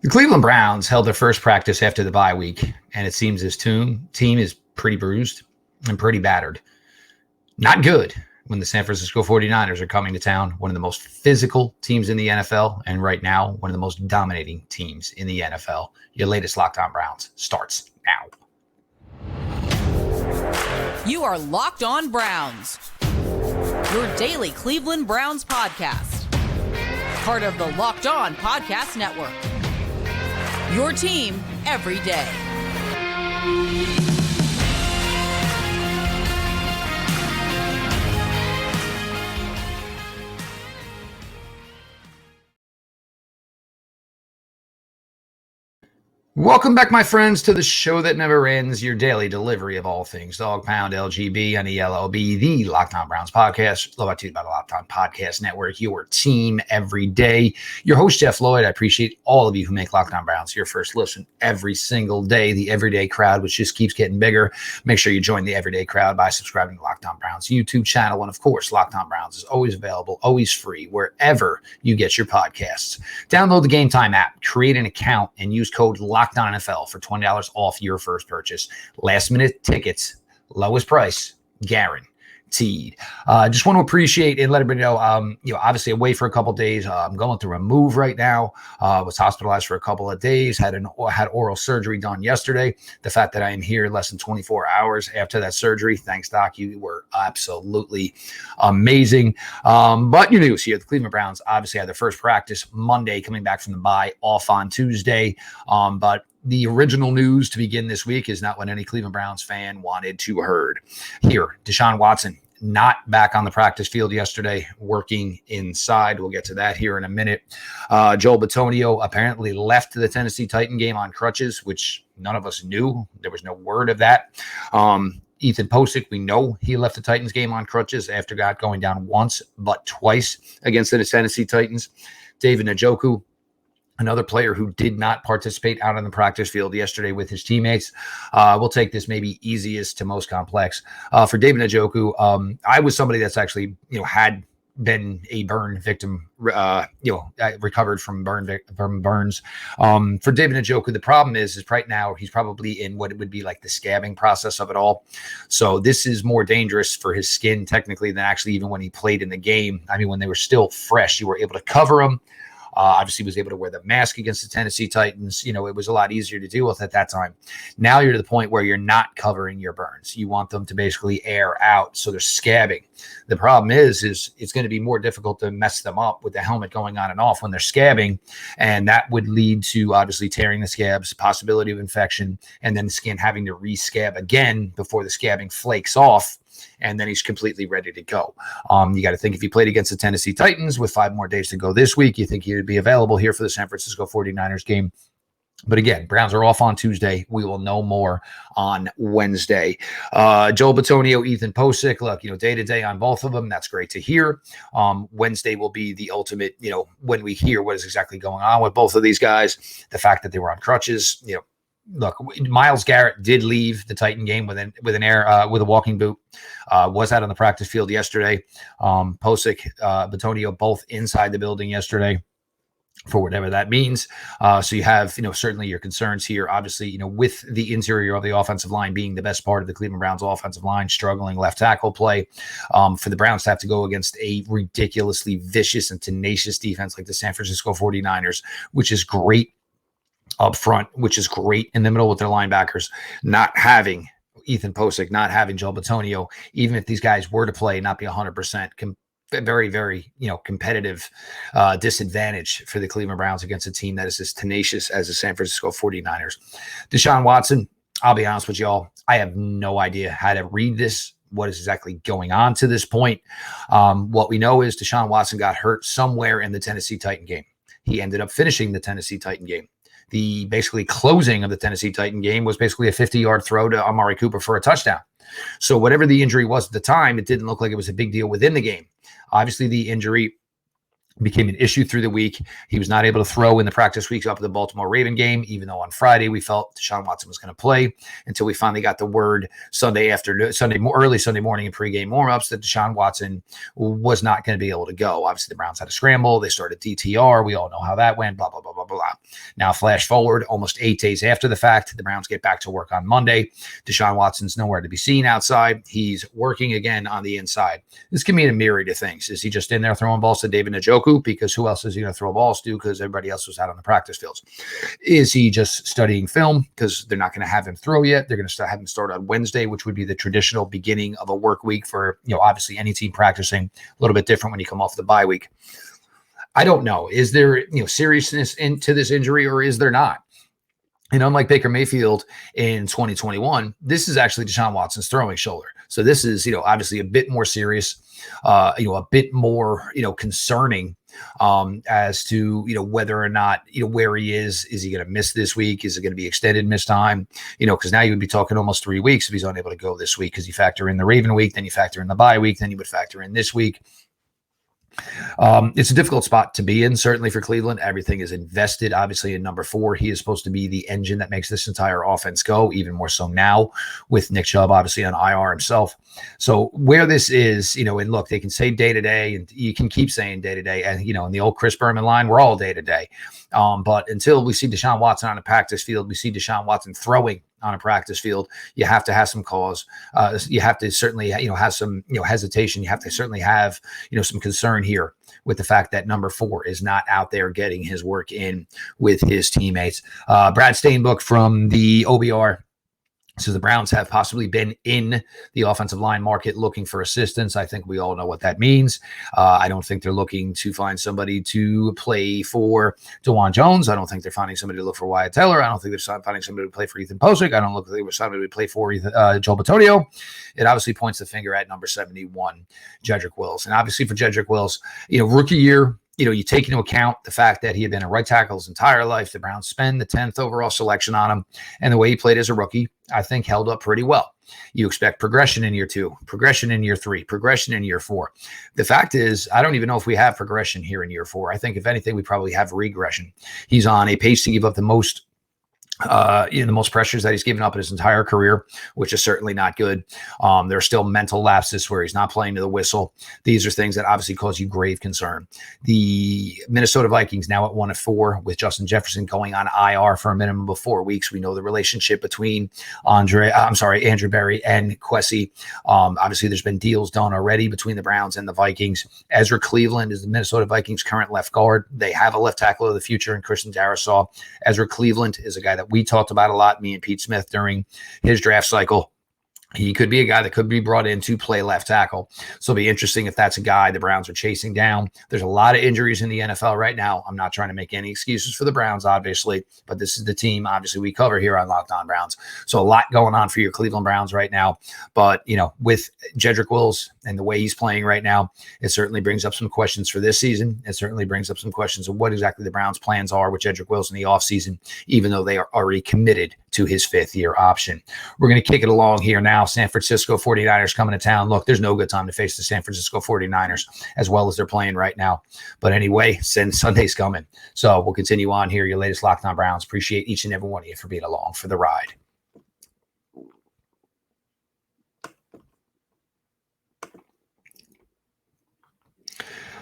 The Cleveland Browns held their first practice after the bye week, and it seems this team is pretty bruised and pretty battered. Not good when the San Francisco 49ers are coming to town, one of the most physical teams in the NFL, and right now, one of the most dominating teams in the NFL. Your latest Locked On Browns starts now. You are Locked On Browns, your daily Cleveland Browns podcast. Part of the Locked On Podcast Network. Your team every day. Welcome back, my friends, to the show that never ends, your daily delivery of all things Dog Pound, LGB, and ELOB, the Locked On Browns podcast, love to by the Locked On Podcast Network, your team every day. Your host, Jeff Lloyd. I appreciate all of you who make Locked On Browns your first listen every single day, the everyday crowd, which just keeps getting bigger. Make sure you join the everyday crowd by subscribing to Locked On Browns YouTube channel. And of course, Locked On Browns is always available, always free, wherever you get your podcasts. Download the GameTime app, create an account, and use code LOCKEDON NFL for $20 off your first purchase. Last minute tickets, lowest price, guaranteed. Just want to appreciate and let everybody know, obviously away for a couple of days. I'm going through a move right now. Was hospitalized for a couple of days. Had oral surgery done yesterday. The fact that I am here less than 24 hours after that surgery, thanks, Doc. You were absolutely amazing. But your news here: the Cleveland Browns obviously had their first practice Monday, coming back from the bye, off on Tuesday. But the original news to begin this week is not what any Cleveland Browns fan wanted to heard. Here, Deshaun Watson not back on the practice field yesterday, working inside. We'll get to that here in a minute. Joel Bitonio apparently left the Tennessee Titan game on crutches, which none of us knew. There was no word of that. Ethan Pocic, we know he left the Titans game on crutches after going down once, but twice against the Tennessee Titans. David Njoku, another player who did not participate out on the practice field yesterday with his teammates. We'll take this maybe easiest to most complex. For David Njoku, I was somebody that's actually, had been a burn victim, recovered from burns. For David Njoku, the problem is right now he's probably in what it would be like the scabbing process of it all. So this is more dangerous for his skin technically than actually even when he played in the game. I mean, when they were still fresh, you were able to cover him. Obviously was able to wear the mask against the Tennessee Titans. It was a lot easier to deal with at that time. Now you're to the point where you're not covering your burns. You want them to basically air out, so they're scabbing. The problem is it's going to be more difficult to mess them up with the helmet going on and off when they're scabbing, and that would lead to obviously tearing the scabs, possibility of infection, and then the skin having to re-scab again before the scabbing flakes off. And then he's completely ready to go. You got to think if he played against the Tennessee Titans with 5 more days to go this week, you think he would be available here for the San Francisco 49ers game. But again, Browns are off on Tuesday. We will know more on Wednesday. Joel Bitonio, Ethan Pocic, look, day to day on both of them. That's great to hear. Wednesday will be the ultimate, when we hear what is exactly going on with both of these guys. The fact that they were on crutches, look, Myles Garrett did leave the Titan game with a walking boot. Was out on the practice field yesterday. Pocic, Bitonio, both inside the building yesterday, for whatever that means. So you have, certainly your concerns here. Obviously, with the interior of the offensive line being the best part of the Cleveland Browns offensive line, struggling left tackle play, for the Browns to have to go against a ridiculously vicious and tenacious defense like the San Francisco 49ers, which is great up front, which is great in the middle with their linebackers, not having Ethan Pocic, not having Joel Bitonio, even if these guys were to play, not be 100%, very, very, competitive disadvantage for the Cleveland Browns against a team that is as tenacious as the San Francisco 49ers. Deshaun Watson, I'll be honest with y'all, I have no idea how to read this, what is exactly going on to this point. What we know is Deshaun Watson got hurt somewhere in the Tennessee Titan game. He ended up finishing the Tennessee Titan game. The basically closing of the Tennessee Titan game was basically a 50-yard throw to Amari Cooper for a touchdown. So whatever the injury was at the time, it didn't look like it was a big deal within the game. Obviously, the injury became an issue through the week. He was not able to throw in the practice weeks up at the Baltimore Raven game, even though on Friday we felt Deshaun Watson was going to play, until we finally got the word early Sunday morning in pregame warmups that Deshaun Watson was not going to be able to go. Obviously, the Browns had a scramble. They started DTR. We all know how that went, blah, blah, blah, blah, blah. Now, flash forward almost 8 days after the fact, the Browns get back to work on Monday. Deshaun Watson's nowhere to be seen outside. He's working again on the inside. This can mean a myriad of things. Is he just in there throwing balls to David Njoku? Because who else is he going to throw balls to? Because everybody else was out on the practice fields. Is he just studying film? Because they're not going to have him throw yet. They're going to have him start on Wednesday, which would be the traditional beginning of a work week for, obviously any team practicing. A little bit different when you come off the bye week. I don't know. Is there, seriousness into this injury, or is there not? And unlike Baker Mayfield in 2021, this is actually Deshaun Watson's throwing shoulder. So this is, obviously a bit more serious, a bit more, concerning as to, whether or not, where he is he going to miss this week? Is it going to be extended miss time? Because now you would be talking almost 3 weeks if he's unable to go this week, because you factor in the Raven week, then you factor in the bye week, then you would factor in this week. It's a difficult spot to be in, certainly for Cleveland. Everything is invested, obviously, in number 4. He is supposed to be the engine that makes this entire offense go, even more so now with Nick Chubb, obviously, on IR himself. So where this is, and look, they can say day to day, and you can keep saying day to day. And, in the old Chris Berman line, we're all day to day. But until we see Deshaun Watson on a practice field, we see Deshaun Watson throwing on a practice field, you have to have some cause. You have to certainly, have some, hesitation. You have to certainly have, some concern here with the fact that number 4 is not out there getting his work in with his teammates. Brad Stainbook from the OBR So the Browns have possibly been in the offensive line market looking for assistance. I think we all know what that means. I don't think they're looking to find somebody to play for DeJuan Jones. I don't think they're finding somebody to look for Wyatt Teller. I don't think they're finding somebody to play for Ethan Pocic. I don't look like they were somebody to play for Joel Bitonio. It obviously points the finger at number 71, Jedrick Wills. And obviously for Jedrick Wills, rookie year, you take into account the fact that he had been a right tackle his entire life. The Browns spend the 10th overall selection on him. And the way he played as a rookie, I think held up pretty well. You expect progression in year 2, progression in year 3, progression in year 4. The fact is, I don't even know if we have progression here in year 4. I think if anything, we probably have regression. He's on a pace to give up the most the most pressures that he's given up in his entire career, which is certainly not good. There are still mental lapses where he's not playing to the whistle. These are things that obviously cause you grave concern. The Minnesota Vikings now at 1-4 with Justin Jefferson going on IR for a minimum of 4 weeks. We know the relationship between Andrew Berry and Kwesi. Obviously, there's been deals done already between the Browns and the Vikings. Ezra Cleveland is the Minnesota Vikings' current left guard. They have a left tackle of the future in Christian Darrisaw. Ezra Cleveland is a guy that we talked about a lot, me and Pete Smith, during his draft cycle. He could be a guy that could be brought in to play left tackle. So it'll be interesting if that's a guy the Browns are chasing down. There's a lot of injuries in the NFL right now. I'm not trying to make any excuses for the Browns, obviously, but this is the team, obviously, we cover here on Locked On Browns. So a lot going on for your Cleveland Browns right now. But, with Jedrick Wills and the way he's playing right now, it certainly brings up some questions for this season. It certainly brings up some questions of what exactly the Browns' plans are with Jedrick Wills in the offseason, even though they are already committed to his 5th-year option. We're going to kick it along here now. San Francisco 49ers coming to town. Look, there's no good time to face the San Francisco 49ers as well as they're playing right now. But anyway, Sunday's coming. So we'll continue on here. Your latest Locked On Browns. Appreciate each and every one of you for being along for the ride.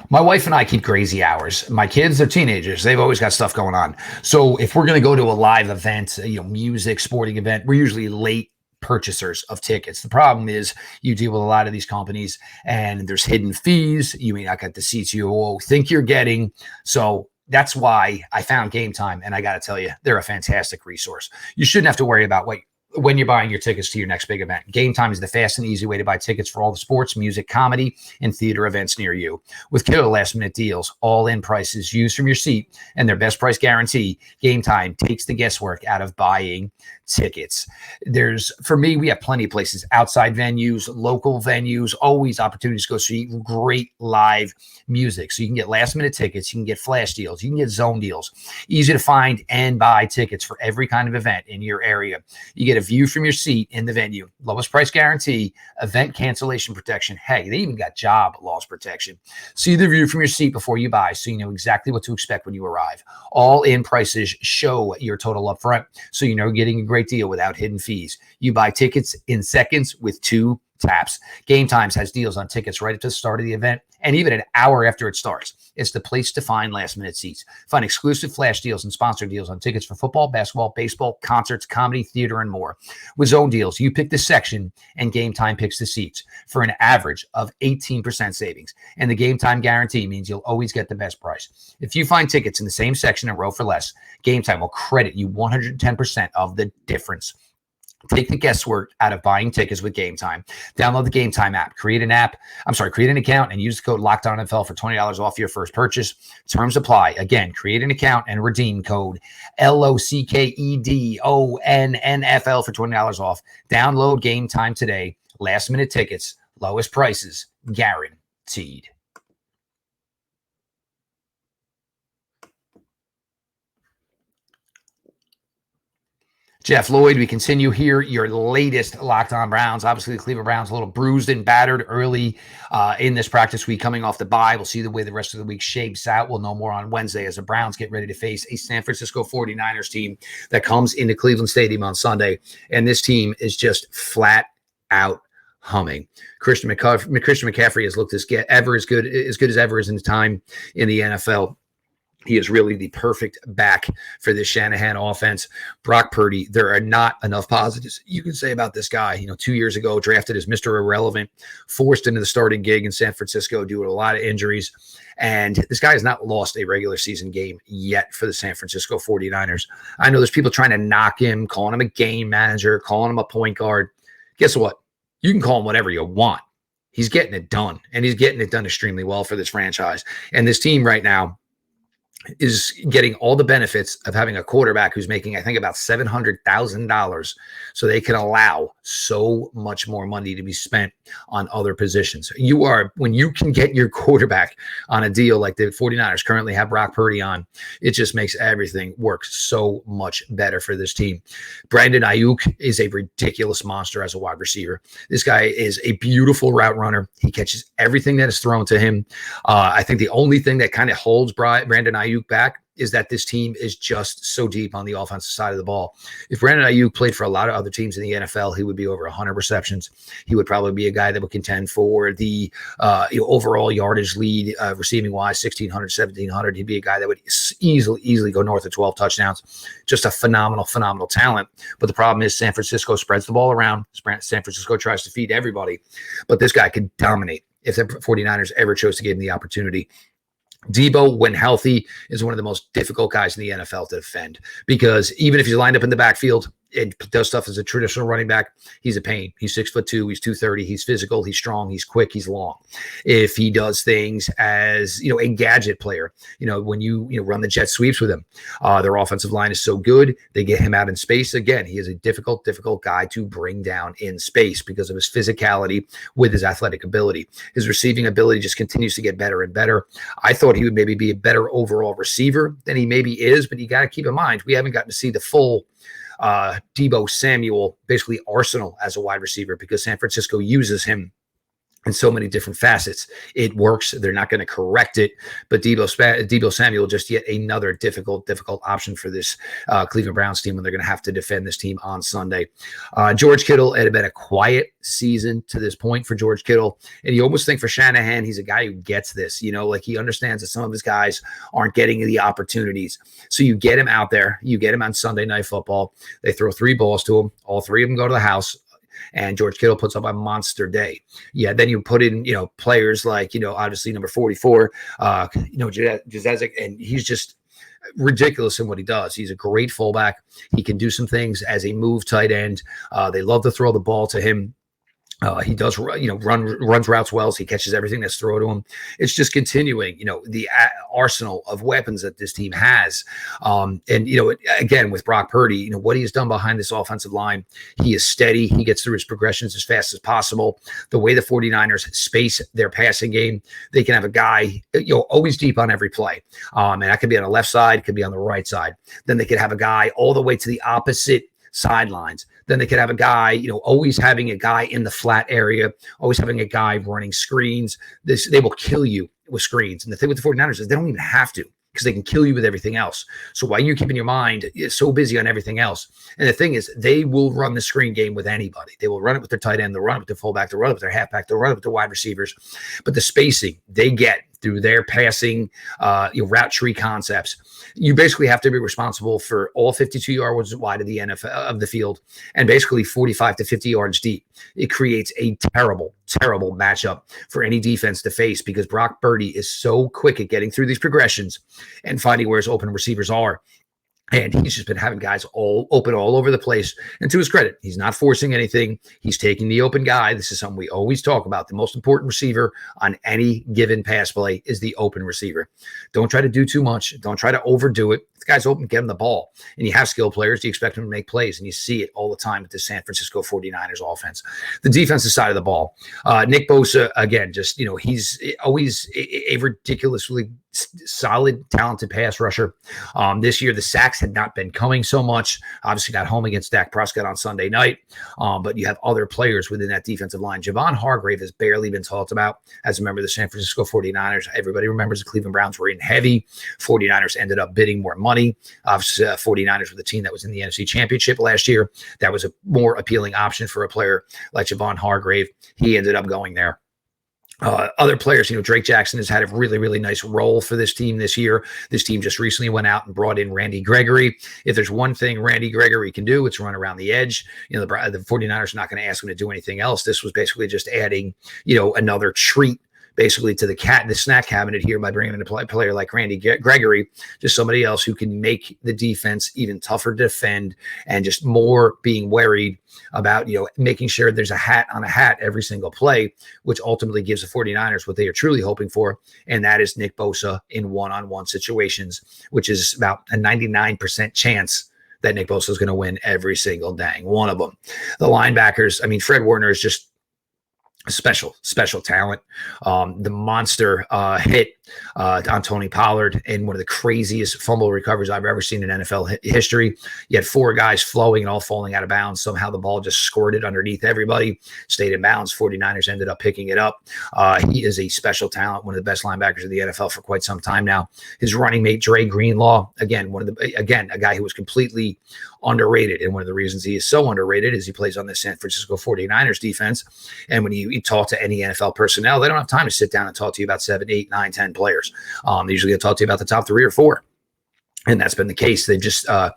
My wife and I keep crazy hours. My kids are teenagers. They've always got stuff going on. So if we're going to go to a live event, music, sporting event, we're usually late purchasers of tickets. The problem is you deal with a lot of these companies and there's hidden fees. You may not get the seats you think you're getting. So that's why I found GameTime. And I got to tell you, they're a fantastic resource. You shouldn't have to worry about when you're buying your tickets to your next big event. GameTime is the fast and easy way to buy tickets for all the sports, music, comedy, and theater events near you. With killer last-minute deals, all-in prices used from your seat, and their best price guarantee, GameTime takes the guesswork out of buying tickets. For me, we have plenty of places, outside venues, local venues, always opportunities to go see great live music. So you can get last-minute tickets, you can get flash deals, you can get zone deals. Easy to find and buy tickets for every kind of event in your area. You get a view from your seat in the venue. Lowest price guarantee, event cancellation protection. Hey, they even got job loss protection. See the view from your seat before you buy so you know exactly what to expect when you arrive. All-in prices show your total up front, so you know you're getting a great deal without hidden fees. You buy tickets in seconds with 2 taps. GameTime has deals on tickets right at the start of the event and even an hour after it starts. It's the place to find last-minute seats. Find exclusive flash deals and sponsor deals on tickets for football, basketball, baseball, concerts, comedy, theater, and more. With zone deals, you pick the section and GameTime picks the seats for an average of 18% savings. And the GameTime guarantee means you'll always get the best price. If you find tickets in the same section and row for less, GameTime will credit you 110% of the difference. Take the guesswork out of buying tickets with GameTime. Download the GameTime app. Create an account and use the code LOCKEDONNFL for $20 off your first purchase. Terms apply. Again, create an account and redeem code LOCKEDONNFL for $20 off. Download GameTime today. Last minute tickets, lowest prices, guaranteed. Jeff Lloyd, we continue here. Your latest Locked On Browns. Obviously, the Cleveland Browns a little bruised and battered early in this practice week coming off the bye. We'll see the way the rest of the week shapes out. We'll know more on Wednesday as the Browns get ready to face a San Francisco 49ers team that comes into Cleveland Stadium on Sunday. And this team is just flat out humming. Christian McCaffrey has looked as good as ever as in his time in the NFL. He is really the perfect back for this Shanahan offense. Brock Purdy, there are not enough positives you can say about this guy. 2 years ago, drafted as Mr. Irrelevant, forced into the starting gig in San Francisco due to a lot of injuries. And this guy has not lost a regular season game yet for the San Francisco 49ers. I know there's people trying to knock him, calling him a game manager, calling him a point guard. Guess what? You can call him whatever you want. He's getting it done, and he's getting it done extremely well for this franchise. And this team right now is getting all the benefits of having a quarterback who's making, I think, about $700,000, so they can allow so much more money to be spent on other positions. When you can get your quarterback on a deal like the 49ers currently have Brock Purdy on, it just makes everything work so much better for this team. Brandon Ayuk is a ridiculous monster as a wide receiver. This guy is a beautiful route runner. He catches everything that is thrown to him. I think the only thing that kind of holds Brandon Ayuk back is that this team is just so deep on the offensive side of the ball. If Brandon Ayuk played for a lot of other teams in the NFL, he would be over 100 receptions. He would probably be a guy that would contend for the overall yardage lead, receiving wise, 1,600, 1,700. He'd be a guy that would easily go north of 12 touchdowns. Just a phenomenal talent. But the problem is San Francisco spreads the ball around. San Francisco tries to feed everybody. But this guy could dominate if the 49ers ever chose to give him the opportunity. Debo, when healthy, is one of the most difficult guys in the NFL to defend, because even if he's lined up in the backfield and does stuff as a traditional running back, he's a pain. He's 6'2", he's 230, he's physical, he's strong, he's quick, he's long. If he does things as a gadget player, when you run the jet sweeps with him, their offensive line is so good, they get him out in space. Again, he is a difficult guy to bring down in space because of his physicality with his athletic ability. His receiving ability just continues to get better and better. I thought he would maybe be a better overall receiver than he maybe is, but you got to keep in mind, we haven't gotten to see the full Debo Samuel basically arsenal as a wide receiver, because San Francisco uses him in so many different facets. It works. They're not going to correct it, but Debo Samuel, just yet another difficult option for this Cleveland Browns team when they're going to have to defend this team on Sunday. George Kittle, it had been a quiet season to this point for George Kittle, and you almost think for Shanahan, he's a guy who gets this, like he understands that some of his guys aren't getting the opportunities. So you get him out there, you get him on Sunday Night Football. They throw 3 balls to him. All 3 of them go to the house. And George Kittle puts up a monster day. Yeah, then you put in, players like, obviously number 44, Jase, and he's just ridiculous in what he does. He's a great fullback. He can do some things as a move tight end. They love to throw the ball to him. He does, runs routes well. So he catches everything that's thrown to him. It's just continuing, the arsenal of weapons that this team has. Again, with Brock Purdy, what he has done behind this offensive line, he is steady. He gets through his progressions as fast as possible. The way the 49ers space their passing game, they can have a guy, always deep on every play. And that could be on the left side, could be on the right side. Then they could have a guy all the way to the opposite sidelines. Then they could have a guy, always having a guy in the flat area, always having a guy running screens. They will kill you with screens. And the thing with the 49ers is they don't even have to, because they can kill you with everything else. So why you're keeping your mind so busy on everything else? And the thing is, they will run the screen game with anybody. They will run it with their tight end, they'll run it with their fullback, they'll run it with their halfback, they'll run it with their wide receivers. But the spacing they get through their passing, route tree concepts, you basically have to be responsible for all 52 yards wide of the NFL of the field and basically 45 to 50 yards deep. It creates a terrible matchup for any defense to face, because Brock Purdy is so quick at getting through these progressions and finding where his open receivers are. And he's just been having guys all open all over the place. And to his credit, he's not forcing anything. He's taking the open guy. This is something we always talk about. The most important receiver on any given pass play is the open receiver. Don't try to do too much. Don't try to overdo it. If the guy's open, get him the ball. And you have skill players, you expect them to make plays. And you see it all the time with the San Francisco 49ers offense. The defensive side of the ball, Nick Bosa, again, just, he's always a ridiculously solid, talented pass rusher. This year, the sacks had not been coming so much. Obviously got home against Dak Prescott on Sunday night. But you have other players within that defensive line. Javon Hargrave has barely been talked about as a member of the San Francisco 49ers. Everybody remembers the Cleveland Browns were in heavy. 49ers ended up bidding more money. Obviously, 49ers were the team that was in the NFC Championship last year. That was a more appealing option for a player like Javon Hargrave. He ended up going there. Other players, Drake Jackson has had a really, really nice role for this team this year. This team just recently went out and brought in Randy Gregory. If there's one thing Randy Gregory can do, it's run around the edge. The 49ers are not going to ask him to do anything else. This was basically just adding, another treat basically to the snack cabinet here by bringing in a player like Randy Gregory, just somebody else who can make the defense even tougher to defend and just more being worried about, making sure there's a hat on a hat every single play, which ultimately gives the 49ers what they are truly hoping for. And that is Nick Bosa in one-on-one situations, which is about a 99% chance that Nick Bosa is going to win every single dang one of them. The linebackers, Fred Warner is just special talent. The monster hit on Tony Pollard in one of the craziest fumble recoveries I've ever seen in NFL history. You had four guys flowing and all falling out of bounds. Somehow the ball just squirted underneath everybody, stayed in bounds. 49ers ended up picking it up. He is a special talent, one of the best linebackers in the NFL for quite some time now. His running mate, Dre Greenlaw, a guy who was completely underrated. And one of the reasons he is so underrated is he plays on the San Francisco 49ers defense. And when you talk to any NFL personnel, they don't have time to sit down and talk to you about 7, 8, 9, 10 players. They usually will talk to you about the top 3 or 4. And that's been the case. They just have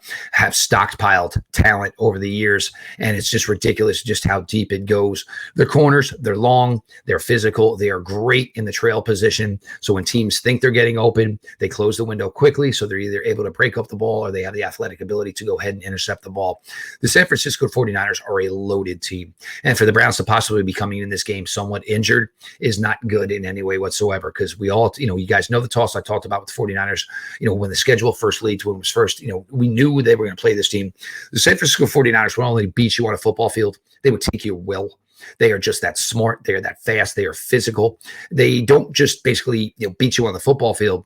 stockpiled talent over the years, and it's just ridiculous just how deep it goes. Their corners, they're long, they're physical, they are great in the trail position. So when teams think they're getting open, they close the window quickly, so they're either able to break up the ball or they have the athletic ability to go ahead and intercept the ball. The San Francisco 49ers are a loaded team, and for the Browns to possibly be coming in this game somewhat injured is not good in any way whatsoever, because we all, you guys know the toss I talked about with the 49ers, when the schedule first leads when it was first, we knew they were going to play this team. The San Francisco 49ers would only beat you on a football field. They would take your will. They are just that smart. They are that fast. They are physical. They don't just basically beat you on the football field.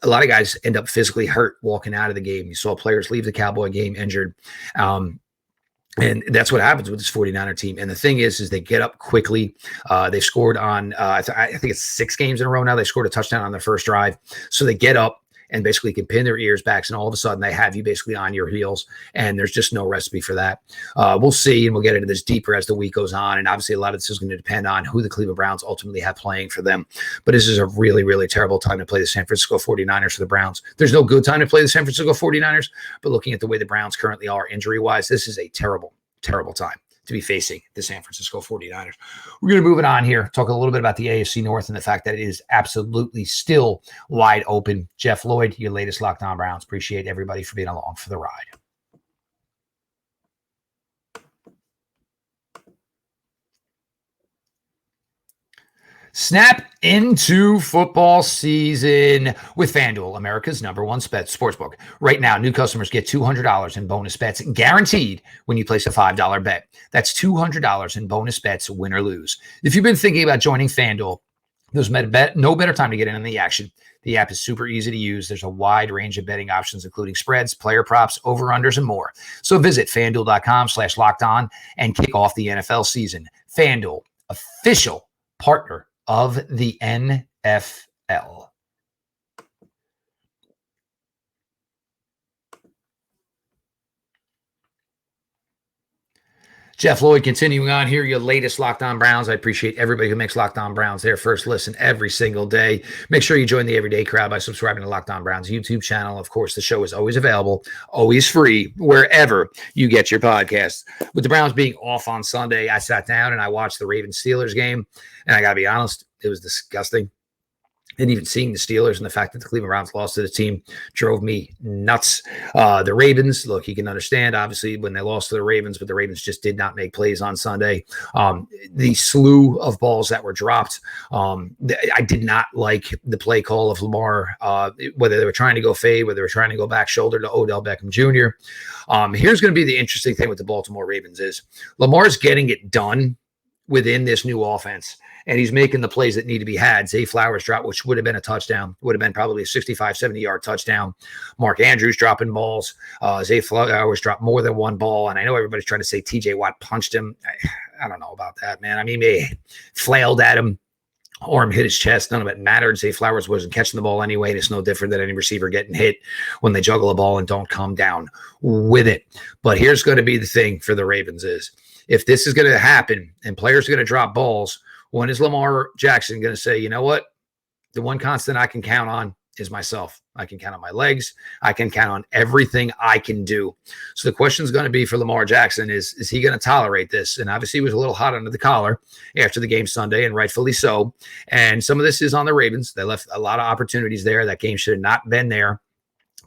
A lot of guys end up physically hurt walking out of the game. You saw players leave the Cowboy game injured. And that's what happens with this 49er team. And the thing is they get up quickly. They've scored on, I think it's 6 games in a row now. They scored a touchdown on their first drive. So they get up and basically can pin their ears back, and all of a sudden they have you basically on your heels, and there's just no recipe for that. We'll see, and we'll get into this deeper as the week goes on, and obviously a lot of this is going to depend on who the Cleveland Browns ultimately have playing for them. But this is a really, really terrible time to play the San Francisco 49ers for the Browns. There's no good time to play the San Francisco 49ers, but looking at the way the Browns currently are injury-wise, this is a terrible, terrible time to be facing the San Francisco 49ers. We're going to move it on here, talk a little bit about the AFC North and the fact that it is absolutely still wide open. Jeff Lloyd, your latest Locked On Browns. Appreciate everybody for being along for the ride. Snap into football season with FanDuel, America's #1 sportsbook. Right now, new customers get $200 in bonus bets guaranteed when you place a $5 bet. That's $200 in bonus bets, win or lose. If you've been thinking about joining FanDuel, there's no better time to get in on the action. The app is super easy to use. There's a wide range of betting options, including spreads, player props, over-unders, and more. So visit FanDuel.com/lockedon and kick off the NFL season. FanDuel, official partner of the NFL. Jeff Lloyd, continuing on here, your latest Locked On Browns. I appreciate everybody who makes Locked On Browns their first listen every single day. Make sure you join the everyday crowd by subscribing to Locked On Browns YouTube channel. Of course, the show is always available, always free, wherever you get your podcasts. With the Browns being off on Sunday, I sat down and I watched the Ravens-Steelers game, and I got to be honest, it was disgusting. And even seeing the Steelers and the fact that the Cleveland Browns lost to the team drove me nuts. The Ravens, look, you can understand, obviously, when they lost to the Ravens, but the Ravens just did not make plays on Sunday. The slew of balls that were dropped, I did not like the play call of Lamar, whether they were trying to go fade, whether they were trying to go back shoulder to Odell Beckham Jr. Here's going to be the interesting thing with the Baltimore Ravens is Lamar's getting it done within this new offense. And he's making the plays that need to be had. Zay Flowers dropped, which would have been a touchdown, would have been probably a 65, 70-yard touchdown. Mark Andrews dropping balls. Zay Flowers dropped more than one ball. And I know everybody's trying to say TJ Watt punched him. I don't know about that, man. I mean, he flailed at him. Arm hit his chest. None of it mattered. Zay Flowers wasn't catching the ball anyway. And it's no different than any receiver getting hit when they juggle a ball and don't come down with it. But here's going to be the thing for the Ravens is if this is going to happen and players are going to drop balls, when is Lamar Jackson going to say, you know what? The one constant I can count on is myself. I can count on my legs. I can count on everything I can do. So the question is going to be for Lamar Jackson is he going to tolerate this? And obviously he was a little hot under the collar after the game Sunday, and rightfully so. And some of this is on the Ravens. They left a lot of opportunities there. That game should have not been there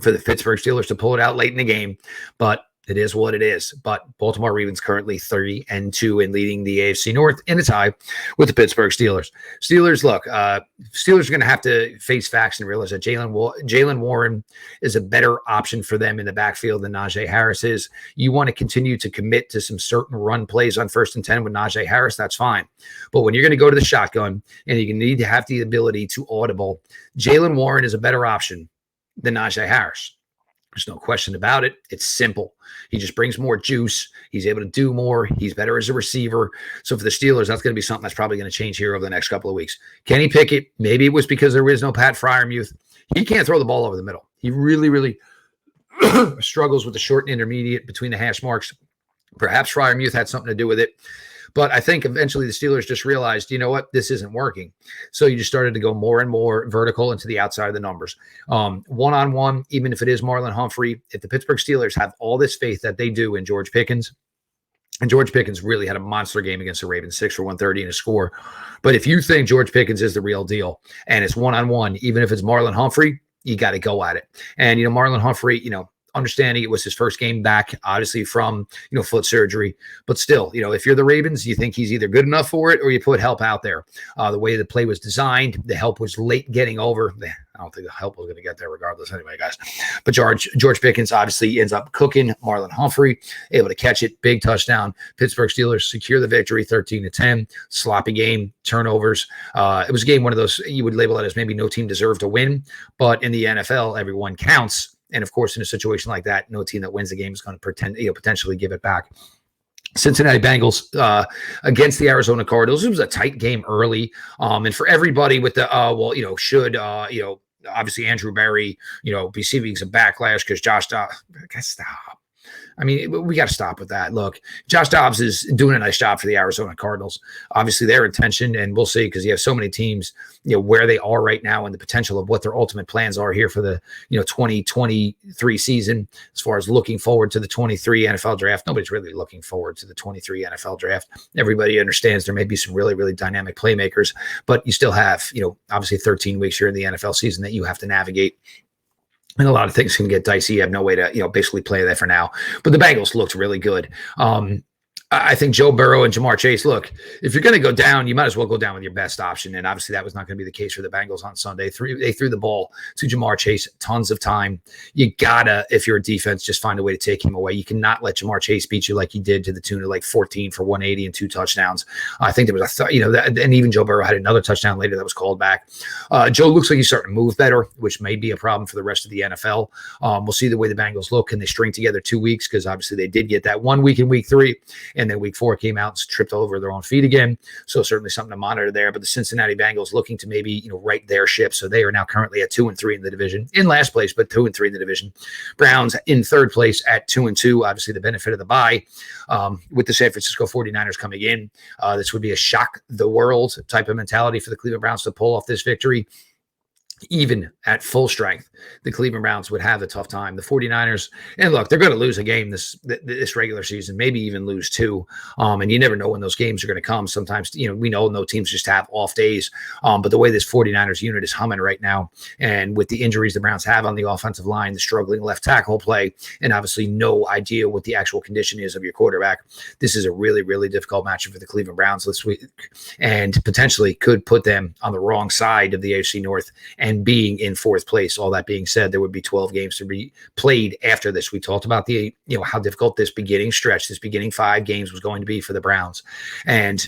for the Pittsburgh Steelers to pull it out late in the game. But it is what it is. But Baltimore Ravens currently 3-2 and leading the AFC North in a tie with the Pittsburgh Steelers. Steelers, look, Steelers are going to have to face facts and realize that Jaylen Warren is a better option for them in the backfield than Najee Harris is. You want to continue to commit to some certain run plays on 1st and 10 with Najee Harris, that's fine. But when you're going to go to the shotgun and you need to have the ability to audible, Jaylen Warren is a better option than Najee Harris. There's no question about it. It's simple. He just brings more juice. He's able to do more. He's better as a receiver. So for the Steelers, that's going to be something that's probably going to change here over the next couple of weeks. Kenny Pickett, maybe it was because there is no Pat Freiermuth. He can't throw the ball over the middle. He really, really struggles with the short and intermediate between the hash marks. Perhaps Freiermuth had something to do with it. But I think eventually the Steelers just realized, you know what, this isn't working. So you just started to go more and more vertical into the outside of the numbers. One-on-one, even if it is Marlon Humphrey, if the Pittsburgh Steelers have all this faith that they do in George Pickens, and George Pickens really had a monster game against the Ravens, 6 for 130 and a score. But if you think George Pickens is the real deal and it's one-on-one, even if it's Marlon Humphrey, you got to go at it. And, Marlon Humphrey, understanding it was his first game back, obviously from, foot surgery, but still, if you're the Ravens, you think he's either good enough for it or you put help out there. The way the play was designed, the help was late getting over. I don't think the help was going to get there regardless anyway, guys. But George Pickens obviously ends up cooking Marlon Humphrey, able to catch it, big touchdown. Pittsburgh Steelers secure the victory, 13-10, sloppy game, turnovers. It was a game, one of those, you would label it as maybe no team deserved to win, but in the NFL, everyone counts. And of course, in a situation like that, no team that wins the game is going to potentially give it back. Cincinnati Bengals against the Arizona Cardinals. It was a tight game early. And for everybody with the, obviously Andrew Berry, be receiving some backlash because Josh Dobbs, stop. I mean, we got to stop with that. Look, Josh Dobbs is doing a nice job for the Arizona Cardinals. Obviously, their intention, and we'll see because you have so many teams, where they are right now and the potential of what their ultimate plans are here for the, 2023 season. As far as looking forward to the 23 NFL draft, nobody's really looking forward to the 23 NFL draft. Everybody understands there may be some really, really dynamic playmakers, but you still have, obviously 13 weeks here in the NFL season that you have to navigate. And a lot of things can get dicey. You have no way to, basically play that for now. But the Bengals looked really good. I think Joe Burrow and Jamar Chase, look, if you're going to go down, you might as well go down with your best option. And obviously that was not going to be the case for the Bengals on Sunday. They threw the ball to Jamar Chase tons of time. You gotta, if you're a defense, just find a way to take him away. You cannot let Jamar Chase beat you like he did to the tune of like 14 for 180 and 2 touchdowns. I think there was and even Joe Burrow had another touchdown later that was called back. Joe looks like he's starting to move better, which may be a problem for the rest of the NFL. We'll see the way the Bengals look. Can they string together 2 weeks? Because obviously they did get that 1 week in week 3. And then week 4 came out and tripped over their own feet again. So certainly something to monitor there. But the Cincinnati Bengals looking to maybe, right their ship. So they are now currently at 2-3 in the division, in last place, but 2-3 in the division. Browns in third place at 2-2. Obviously the benefit of the bye with the San Francisco 49ers coming in. This would be a shock the world type of mentality for the Cleveland Browns to pull off this victory. Even at full strength, the Cleveland Browns would have a tough time. The 49ers, and look, they're going to lose a game this regular season, maybe even lose 2. And you never know when those games are going to come. Sometimes, we know no teams just have off days. But the way this 49ers unit is humming right now, and with the injuries the Browns have on the offensive line, the struggling left tackle play, and obviously no idea what the actual condition is of your quarterback, this is a really, really difficult matchup for the Cleveland Browns this week, and potentially could put them on the wrong side of the AFC North and being in fourth place. All that being said, there would be 12 games to be played after this. We talked about how difficult this beginning stretch, this beginning 5 games was going to be for the Browns. And,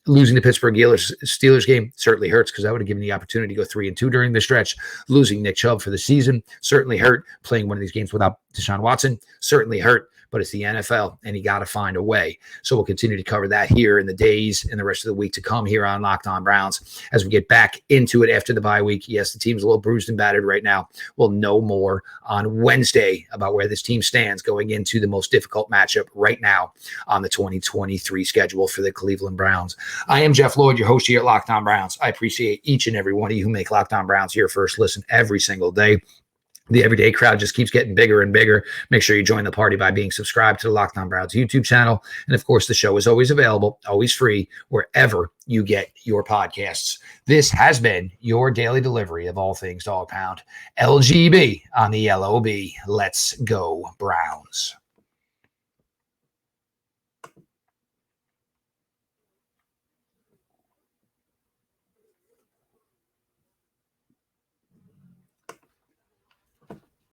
losing the Pittsburgh Steelers game certainly hurts because that would have given the opportunity to go 3-2 during the stretch. Losing Nick Chubb for the season certainly hurt. Playing one of these games without Deshaun Watson certainly hurt. But it's the NFL, and you got to find a way. So we'll continue to cover that here in the days and the rest of the week to come here on Locked On Browns as we get back into it after the bye week. Yes, the team's a little bruised and battered right now. We'll know more on Wednesday about where this team stands going into the most difficult matchup right now on the 2023 schedule for the Cleveland Browns. I am Jeff Lloyd, your host here at Locked On Browns. I appreciate each and every one of you who make Locked On Browns your first listen every single day. The everyday crowd just keeps getting bigger and bigger. Make sure you join the party by being subscribed to the Locked On Browns YouTube channel. And of course, the show is always available, always free, wherever you get your podcasts. This has been your daily delivery of all things Dog Pound. LGB on the LOB. Let's go, Browns.